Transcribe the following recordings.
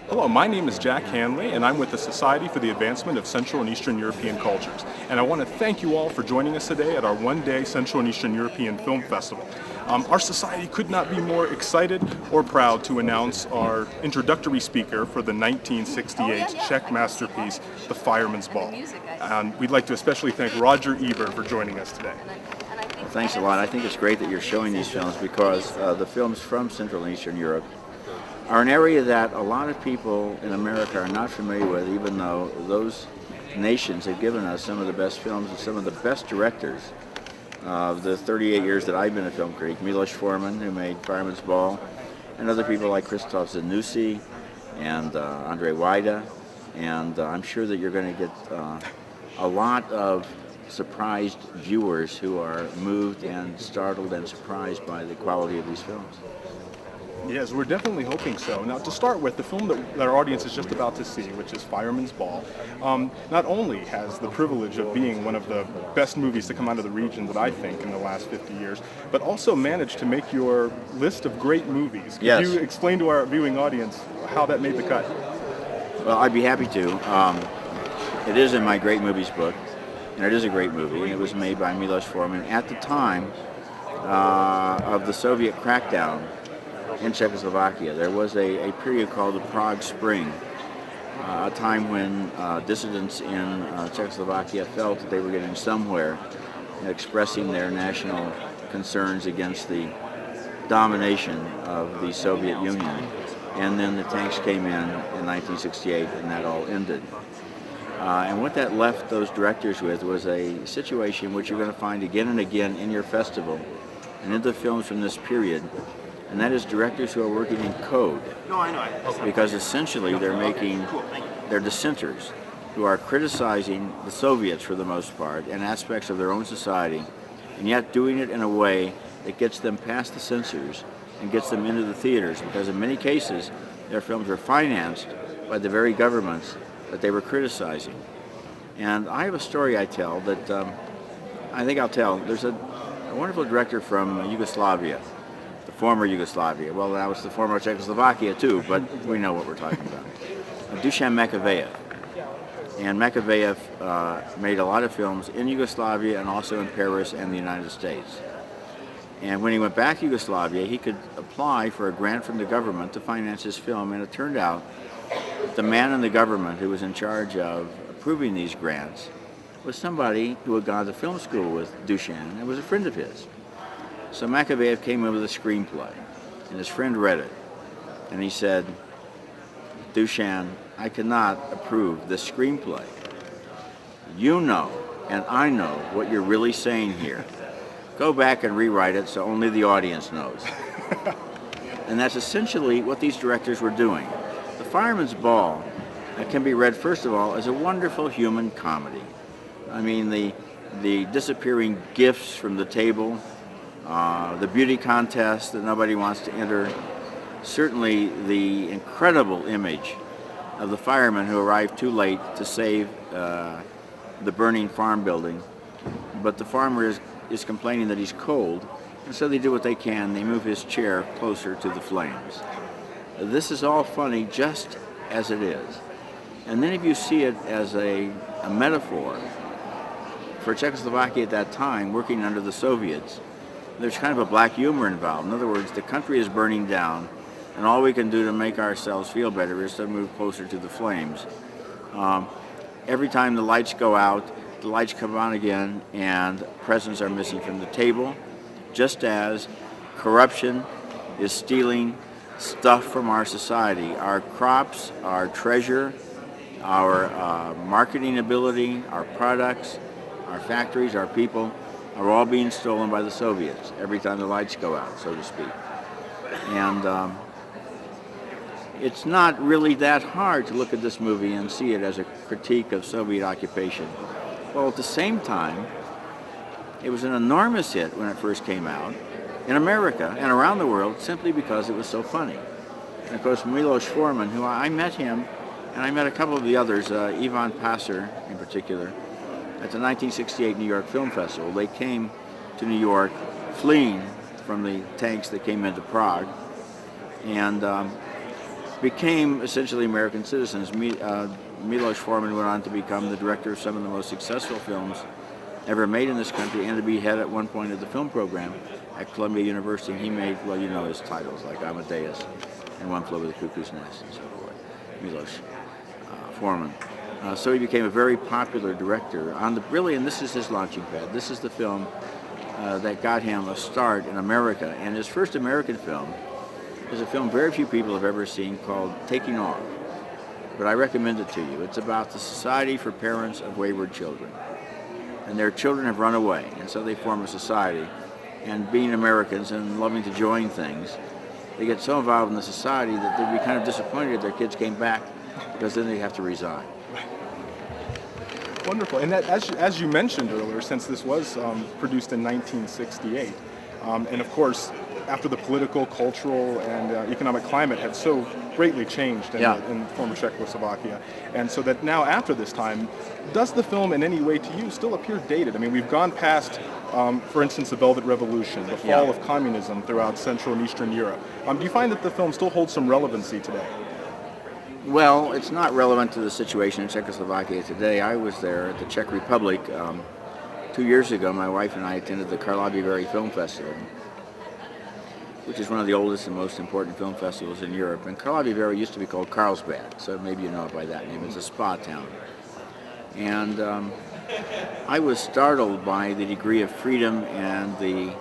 Hello, my name is Jack Hanley, and I'm with the Society for the Advancement of Central and Eastern European Cultures. And I want to thank you all for joining us today at our one-day Central and Eastern European Film Festival. Our society could not be more excited or proud to announce our introductory speaker for the 1968 Czech masterpiece, The Fireman's Ball. And we'd like to especially thank Roger Ebert for joining us today. Well, thanks a lot. I think it's great that you're showing these films because the films from Central and Eastern Europe are an area that a lot of people in America are not familiar with, even though those nations have given us some of the best films and some of the best directors of the 38 years that I've been a film critic. Milos Forman, who made Fireman's Ball, and other people like Krzysztof Zanussi and Andrzej Wajda, and I'm sure that you're going to get a lot of surprised viewers who are moved and startled and surprised by the quality of these films. Yes, we're definitely hoping so. Now, to start with, the film that our audience is just about to see, which is Fireman's Ball, not only has the privilege of being one of the best movies to come out of the region that I think in the last 50 years, but also managed to make your list of great movies. Could you explain to our viewing audience how that made the cut? Well, I'd be happy to. It is in my Great Movies book, and it is a great movie, and it was made by Milos Forman at the time of the Soviet crackdown in Czechoslovakia. There was a period called the Prague Spring, a time when dissidents in Czechoslovakia felt that they were getting somewhere in expressing their national concerns against the domination of the Soviet Union. And then the tanks came in 1968, and that all ended. And what that left those directors with was a situation which you're going to find again and again in your festival and in the films from this period, and that is directors who are working in code. Because essentially they're dissenters who are criticizing the Soviets for the most part and aspects of their own society, and yet doing it in a way that gets them past the censors and gets them into the theaters, because in many cases their films are financed by the very governments that they were criticizing. And I have a story I tell that I think I'll tell. There's a wonderful director from Yugoslavia, the former Yugoslavia. Well, that was the former Czechoslovakia too, but we know what we're talking about. Dusan Makavejev. And Makavejev made a lot of films in Yugoslavia and also in Paris and the United States. And when he went back to Yugoslavia, he could apply for a grant from the government to finance his film, and it turned out the man in the government who was in charge of approving these grants was somebody who had gone to film school with Dusan and was a friend of his. So Makavejev came in with a screenplay, and his friend read it, and he said, "Dusan, I cannot approve this screenplay. You know, and I know what you're really saying here. Go back and rewrite it so only the audience knows." And that's essentially what these directors were doing. The Fireman's Ball can be read, first of all, as a wonderful human comedy. I mean, the disappearing gifts from the table, the beauty contest that nobody wants to enter, certainly the incredible image of the fireman who arrived too late to save the burning farm building, but the farmer is complaining that he's cold, and so they do what they can. They move his chair closer to the flames. This is all funny just as it is. And then if you see it as a metaphor for Czechoslovakia at that time, working under the Soviets, there's kind of a black humor involved. In other words, the country is burning down, and all we can do to make ourselves feel better is to move closer to the flames. Every time the lights go out, the lights come on again, and presents are missing from the table, just as corruption is stealing stuff from our society. Our crops, our treasure, our marketing ability, our products, our factories, our people are all being stolen by the Soviets every time the lights go out, so to speak. And it's not really that hard to look at this movie and see it as a critique of Soviet occupation. Well, at the same time, it was an enormous hit when it first came out in America and around the world simply because it was so funny. And of course, Milos Forman, who I met him, and I met a couple of the others, Ivan Passer in particular, at the 1968 New York Film Festival. They came to New York fleeing from the tanks that came into Prague. And became essentially American citizens. Milos Forman went on to become the director of some of the most successful films ever made in this country, and to be head at one point of the film program at Columbia University. And he made, well, you know his titles, like Amadeus and One Flew Over the Cuckoo's Nest and so forth. Milos Forman. So he became a very popular director on really, and this is his launching pad. This is the film that got him a start in America. And his first American film is a film very few people have ever seen called Taking Off. But I recommend it to you. It's about the Society for Parents of Wayward Children. And their children have run away, and so they form a society. And being Americans and loving to join things, they get so involved in the society that they'd be kind of disappointed if their kids came back, because then they have to resign. Wonderful. And that, as you mentioned earlier, since this was produced in 1968, and of course, after the political, cultural, and economic climate had so greatly changed in former Czechoslovakia, and so that now after this time, does the film in any way to you still appear dated? I mean, we've gone past, for instance, the Velvet Revolution, the fall of communism throughout Central and Eastern Europe. Do you find that the film still holds some relevancy today? Well, it's not relevant to the situation in Czechoslovakia today. I was there at the Czech Republic 2 years ago. My wife and I attended the Karlovy Vary Film Festival, which is one of the oldest and most important film festivals in Europe. And Karlovy Vary used to be called Carlsbad, so maybe you know it by that name. It's a spa town. And I was startled by the degree of freedom and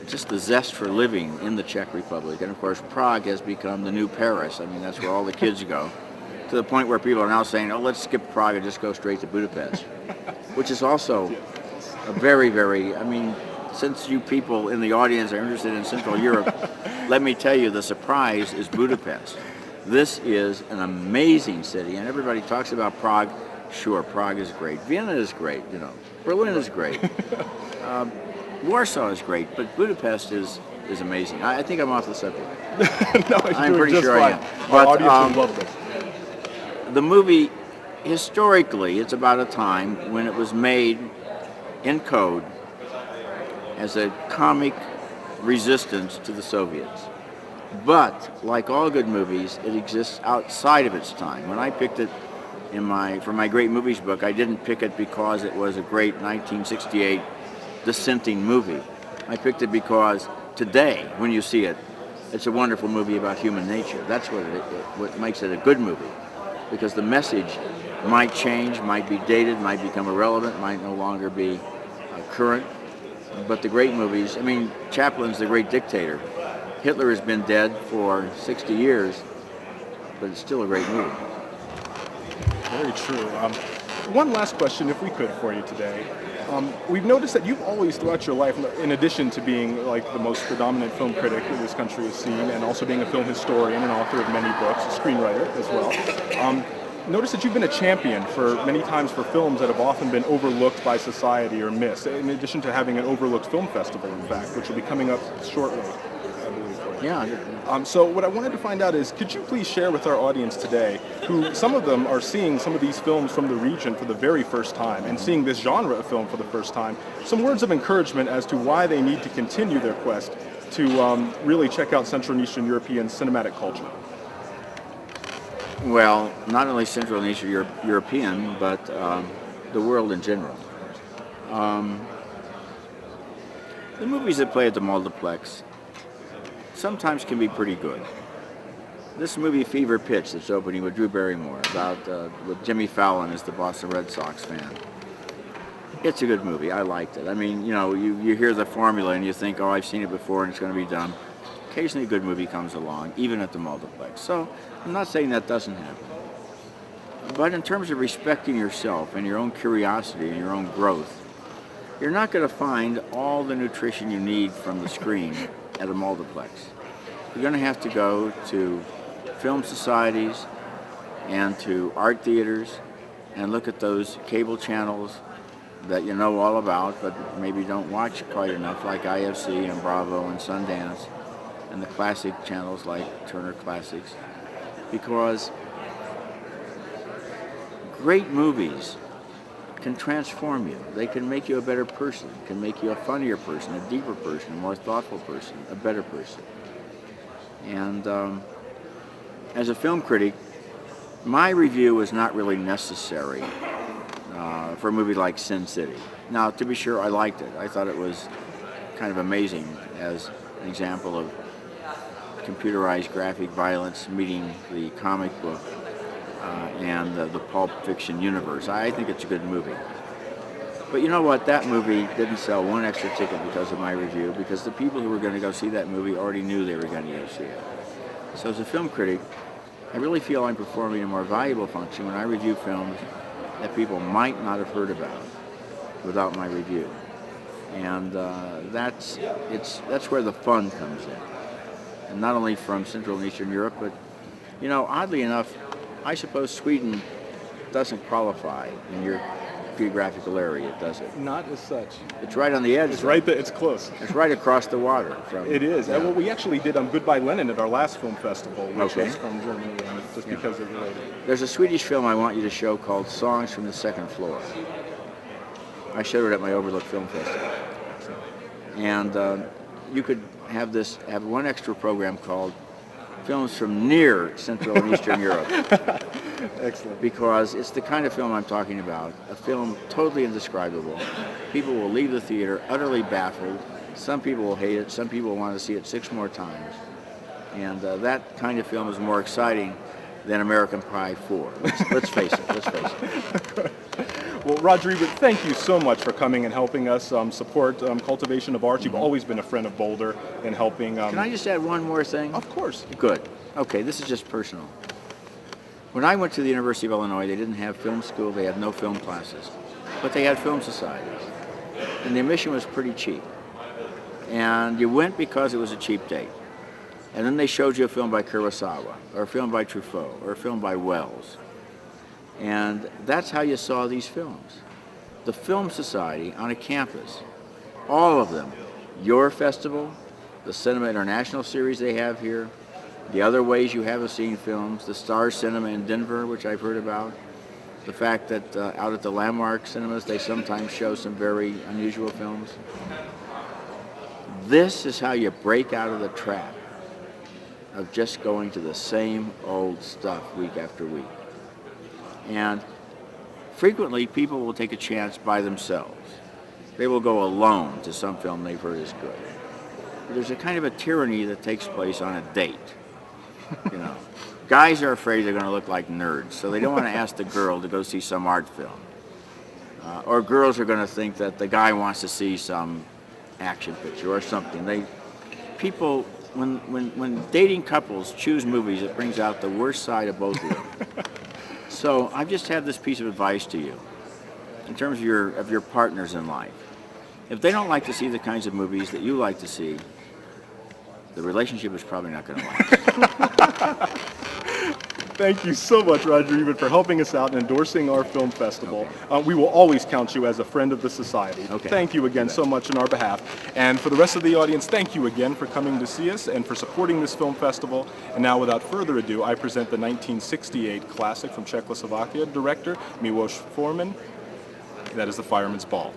just the zest for living in the Czech Republic. And of course, Prague has become the new Paris. I mean, that's where all the kids go, to the point where people are now saying, oh, let's skip Prague and just go straight to Budapest, which is also a very, very, I mean, since you people in the audience are interested in Central Europe, let me tell you, the surprise is Budapest. This is an amazing city, and everybody talks about Prague. Sure, Prague is great. Vienna is great, you know. Berlin is great. Warsaw is great, but Budapest is amazing. I think I'm off the subject. No, I'm pretty sure fine. I am. Our But audience would love this. the movie, historically, it's about a time when it was made in code as a comic resistance to the Soviets. But like all good movies, it exists outside of its time. When I picked it for my Great Movies book, I didn't pick it because it was a great 1968 dissenting movie. I picked it because today, when you see it, it's a wonderful movie about human nature. That's what makes it a good movie, because the message might change, might be dated, might become irrelevant, might no longer be current. But the great movies, I mean, Chaplin's The Great Dictator. Hitler has been dead for 60 years, but it's still a great movie. Very true. One last question, if we could, for you today. We've noticed that you've always, throughout your life, in addition to being like the most predominant film critic that this country has seen, and also being a film historian and author of many books, a screenwriter as well, notice that you've been a champion for many times for films that have often been overlooked by society or missed, in addition to having an overlooked film festival, in fact, which will be coming up shortly, I believe, for you. Yeah. So what I wanted to find out is, could you please share with our audience today, who some of them are seeing some of these films from the region for the very first time and seeing this genre of film for the first time, some words of encouragement as to why they need to continue their quest to really check out Central and Eastern European cinematic culture? Well, not only Central and Eastern European, but the world in general. The movies that play at the multiplex sometimes can be pretty good. This movie, Fever Pitch, that's opening with Drew Barrymore, about with Jimmy Fallon as the Boston Red Sox fan. It's a good movie. I liked it. I mean, you know, you hear the formula and you think, oh, I've seen it before and it's going to be dumb. Occasionally a good movie comes along, even at the multiplex. So I'm not saying that doesn't happen. But in terms of respecting yourself and your own curiosity and your own growth, you're not going to find all the nutrition you need from the screen at a multiplex. You're going to have to go to film societies and to art theaters and look at those cable channels that you know all about but maybe don't watch quite enough, like IFC and Bravo and Sundance, and the classic channels like Turner Classics, because great movies can transform you. They can make you a better person, can make you a funnier person, a deeper person, a more thoughtful person, a better person. And as a film critic, my review was not really necessary for a movie like Sin City. Now, to be sure, I liked it. I thought it was kind of amazing as an example of computerized graphic violence meeting the comic book and the Pulp Fiction universe. I think it's a good movie. But you know what? That movie didn't sell one extra ticket because of my review, because the people who were going to go see that movie already knew they were going to go see it. So as a film critic, I really feel I'm performing a more valuable function when I review films that people might not have heard about without my review. And that's where the fun comes in. And not only from Central and Eastern Europe, but, you know, oddly enough, I suppose Sweden doesn't qualify in your geographical area, does it? Not as such. It's right on the edge. It's right there. It's close. It's right across the water from. It is. Yeah. Well, we actually did Goodbye Lenin at our last film festival, which Okay. was from Germany, just because it related. There's a Swedish film I want you to show called Songs from the Second Floor. I showed it at my Overlook Film Festival. And you could have one extra program called Films from Near Central and Eastern Europe. Excellent. Because it's the kind of film I'm talking about, a film totally indescribable. People will leave the theater utterly baffled. Some people will hate it. Some people will want to see it 6 more times. And that kind of film is more exciting than American Pie 4. Let's face it. Let's face it. Well, Roger Ebert, thank you so much for coming and helping us support cultivation of art. You've always been a friend of Boulder and helping. Can I just add one more thing? Of course. Good. Okay, this is just personal. When I went to the University of Illinois, they didn't have film school, they had no film classes, but they had film societies. And the admission was pretty cheap. And you went because it was a cheap date. And then they showed you a film by Kurosawa, or a film by Truffaut, or a film by Wells. And that's how you saw these films. The Film Society on a campus, all of them, your festival, the Cinema International series they have here, the other ways you have of seeing films, the Star Cinema in Denver, which I've heard about, the fact that out at the Landmark Cinemas they sometimes show some very unusual films. This is how you break out of the trap of just going to the same old stuff week after week. And frequently people will take a chance by themselves. They will go alone to some film they've heard is good. But there's a kind of a tyranny that takes place on a date. You know, guys are afraid they're going to look like nerds, so they don't want to ask the girl to go see some art film. Or girls are going to think that the guy wants to see some action picture or something. People, when dating couples choose movies, it brings out the worst side of both of them. So I just have this piece of advice to you, in terms of your partners in life. If they don't like to see the kinds of movies that you like to see, the relationship is probably not going to last. Thank you so much, Roger Ebert, for helping us out and endorsing our film festival. We will always count you as a friend of the society. Okay. Thank you again so much on our behalf. And for the rest of the audience, thank you again for coming to see us and for supporting this film festival. And now, without further ado, I present the 1968 classic from Czechoslovakia director Milos Forman. That is The Fireman's Ball.